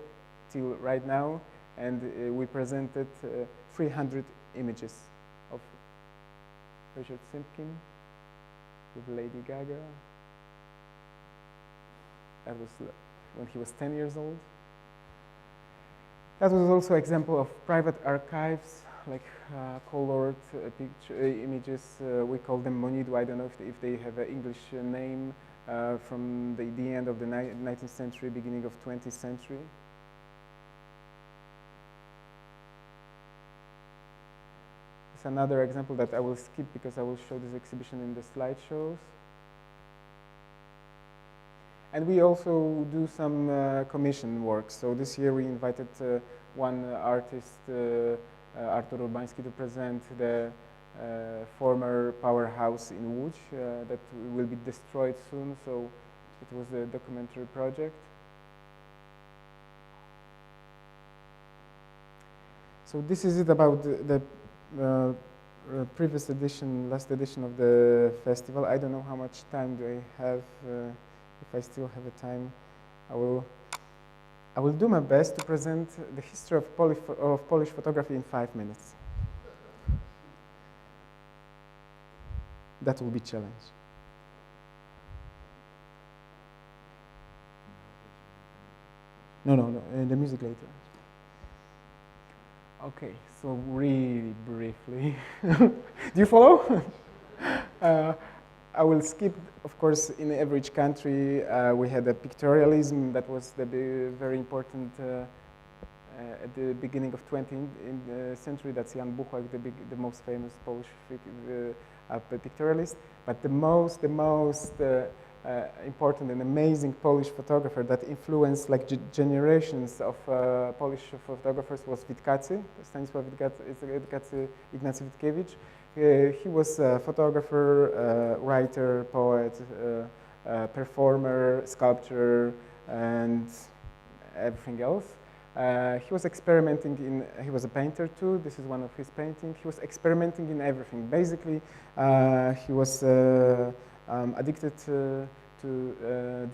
till right now. And we presented 300 images of Richard Simpkin with Lady Gaga. That was when he was 10 years old. That was also an example of private archives, like colored images. We call them Monido. I don't know if they have an English name from the end of the 19th century, beginning of 20th century. It's another example that I will skip because I will show this exhibition in the slideshows. And we also do some commission work. So this year we invited one artist, Artur Urbański, to present the former powerhouse in Łódź that will be destroyed soon. So it was a documentary project. So this is it about the previous edition, last edition of the festival. I don't know how much time do I have. If I still have the time, I will do my best to present the history of Polish photography in 5 minutes. That will be a challenge. No, the music later. Okay, so really briefly. Do you follow? I will skip, of course, in every country we had a pictorialism that was very important at the beginning of 20th century. That's Jan Buchwald, the most famous Polish pictorialist. But the most important and amazing Polish photographer that influenced like generations of Polish photographers was Witkacy, Stanisław Witkacy, Ignacy Witkiewicz. He was a photographer, writer, poet, performer, sculptor, and everything else. He was experimenting he was a painter too. This is one of his paintings. He was experimenting in everything. Basically, he was addicted to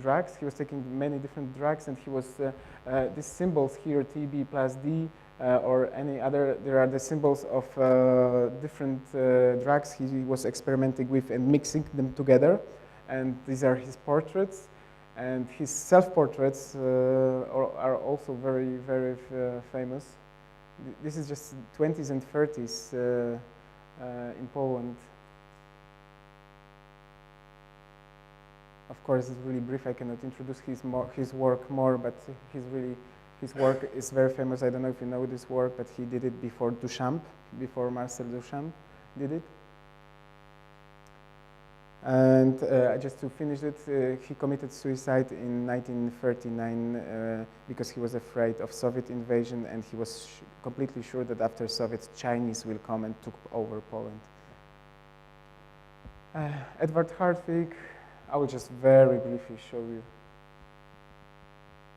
drugs. He was taking many different drugs, and he was, these symbols here, TB plus D, or any other, there are the symbols of different drugs he was experimenting with and mixing them together. And these are his portraits. And his self-portraits are also very, very famous. This is just 20s and 30s in Poland. Of course, it's really brief. I cannot introduce his work more, but his work is very famous. I don't know if you know this work, but he did it before Duchamp, before Marcel Duchamp did it. And just to finish it, he committed suicide in 1939 because he was afraid of Soviet invasion, and he was completely sure that after Soviets, Chinese will come and took over Poland. Edward Hartwig, I will just very briefly show you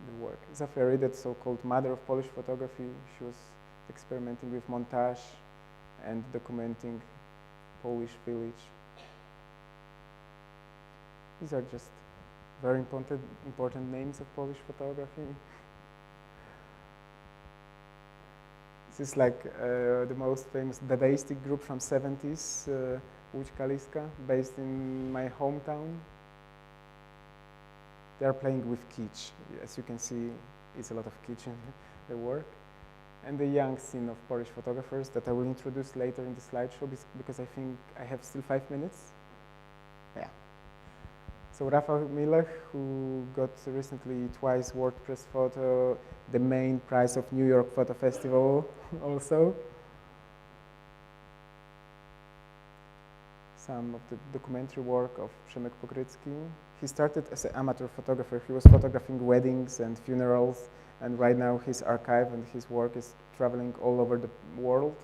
the work. Zofia Rydet, so-called mother of Polish photography, she was experimenting with montage and documenting Polish village. These are just very important names of Polish photography. This is like the most famous Dadaistic group from 70s, Łódź Kaliska, based in my hometown. They are playing with kitsch. As you can see, it's a lot of kitsch in the work. And the young scene of Polish photographers that I will introduce later in the slideshow because I think I have still 5 minutes. Yeah. So Rafał Milech, who got recently twice World Press Photo, the main prize of New York Photo Festival also. Some of the documentary work of Przemek Pokrycki. He started as an amateur photographer. He was photographing weddings and funerals, and right now his archive and his work is traveling all over the world.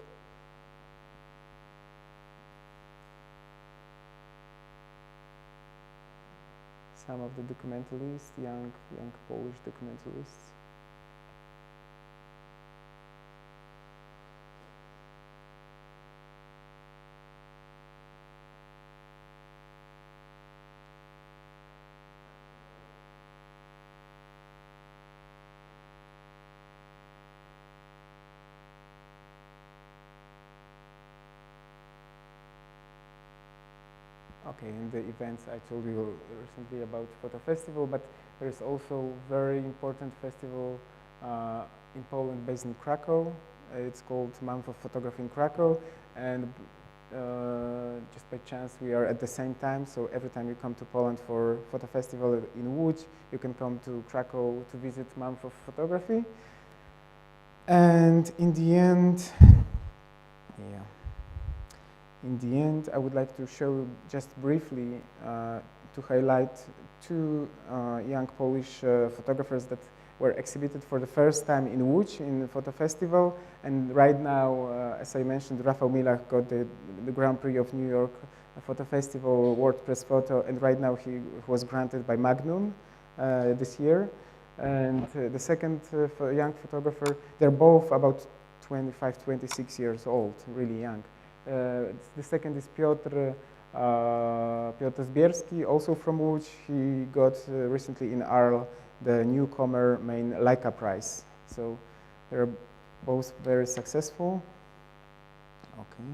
Some of the documentalists, young Polish documentalists. Okay, in the events I told you recently about Photo Festival, but there is also very important festival in Poland based in Krakow. It's called Month of Photography in Krakow, and just by chance we are at the same time, so every time you come to Poland for Photo Festival in Łódź, you can come to Krakow to visit Month of Photography. And in the end, yeah. in the end, I would like to show just briefly to highlight two young Polish photographers that were exhibited for the first time in Łódź in Photo Festival. And right now, as I mentioned, Rafał Milach got the Grand Prix of New York Photo Festival, World Press Photo, and right now he was granted by Magnum this year. And the second young photographer, they're both about 25, 26 years old, really young. The second is Piotr Zbierski, also from Łódź. He got recently in Arles the newcomer main Leica Prize. So they're both very successful. Okay.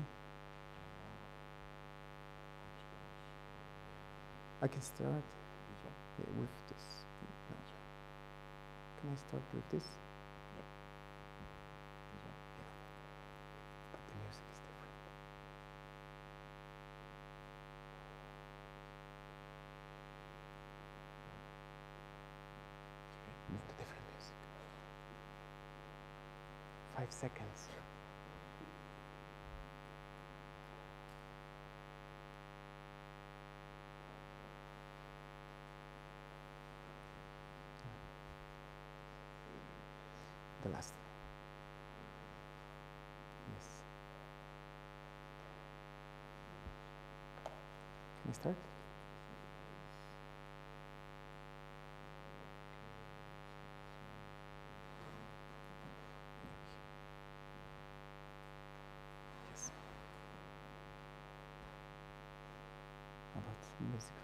I can start with this. Can I start with this? But the music is different. With the different music. 5 seconds. The last one. Yes. Can I start? Yes. About music.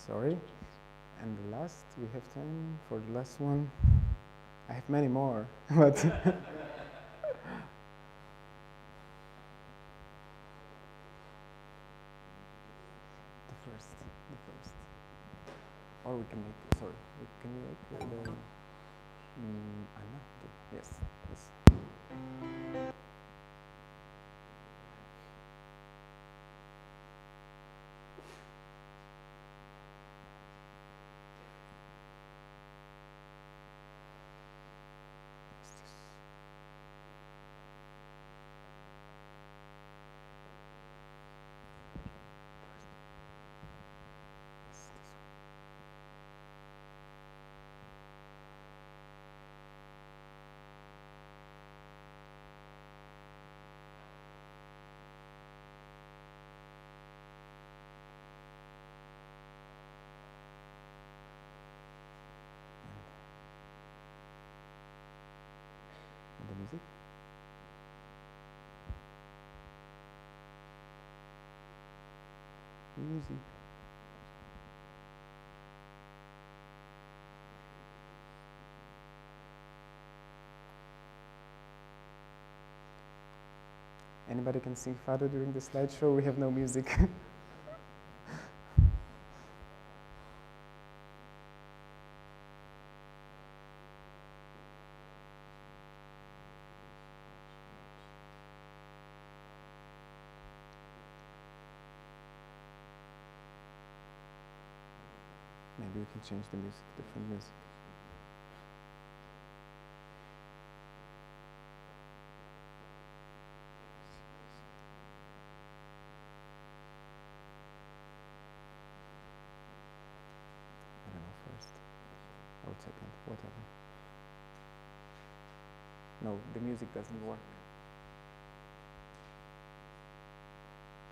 Sorry. And the last, we have time for the last one. I have many more, but the first. Or we can make, sorry, can you make the Anna? Yes. Yes. The music. Music. Anybody can sing fado during the slideshow? We have no music. Maybe we can change the music, different music. I don't know, first or second, whatever. No, the music doesn't work.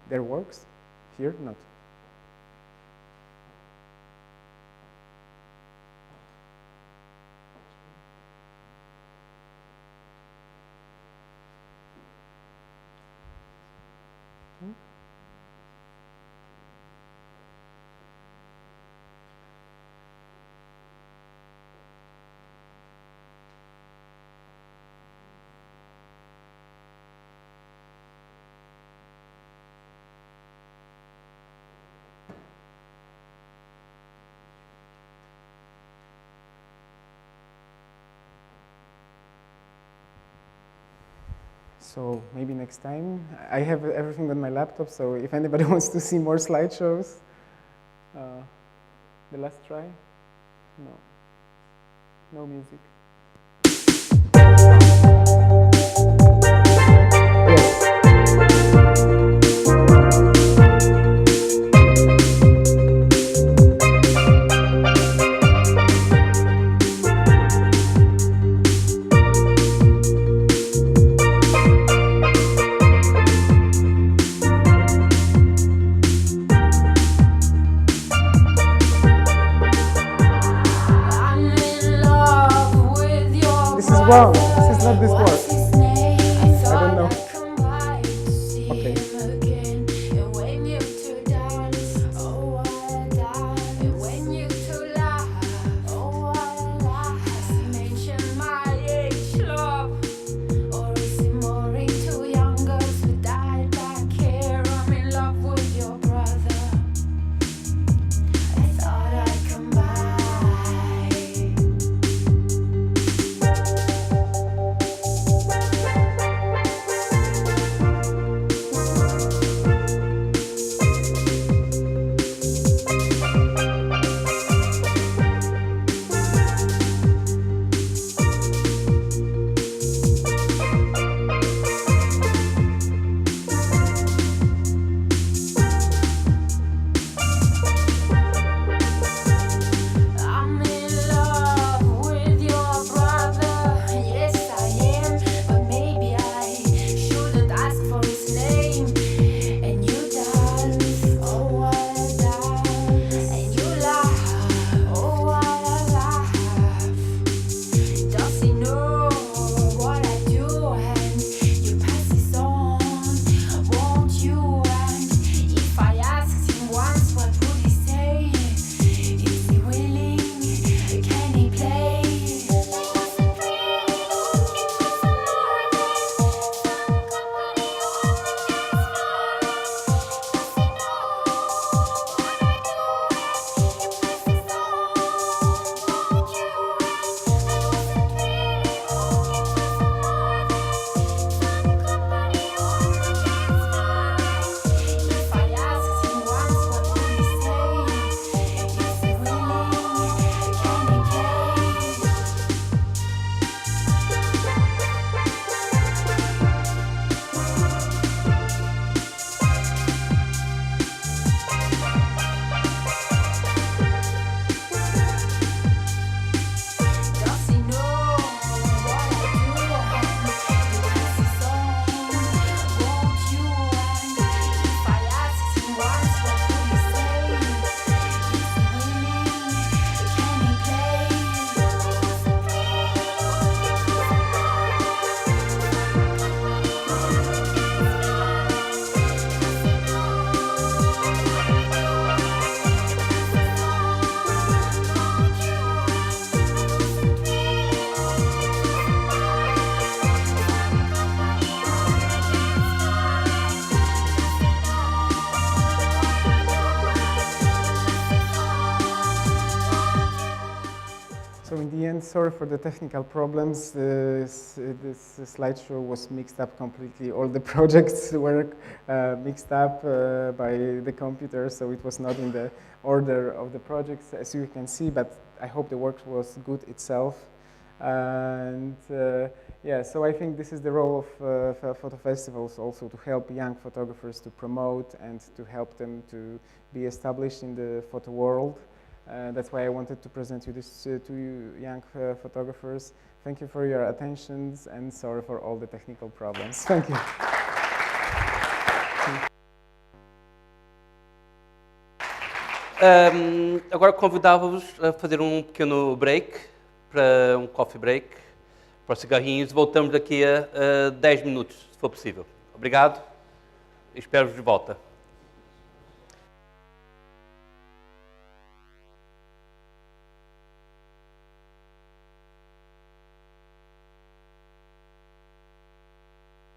There works? Here, not. So maybe next time. I have everything on my laptop, so if anybody wants to see more slideshows. The last try? No. No music. Wrong. This is not this word. I don't know. Okay. sorry for the technical problems. This slideshow was mixed up completely. All the projects were mixed up by the computer, so it was not in the order of the projects, as you can see, but I hope the work was good itself. And yeah, so I think this is the role of photo festivals also, to help young photographers to promote and to help them to be established in the photo world. That's why I wanted to present you this to you young photographers. Thank you for your attention and sorry for all the technical problems. Thank you. Agora convidava-vos a fazer um pequeno break, para um coffee break, para cigarrinhos. Voltamos daqui a 10 minutos, se for possível. Obrigado e espero-vos de volta.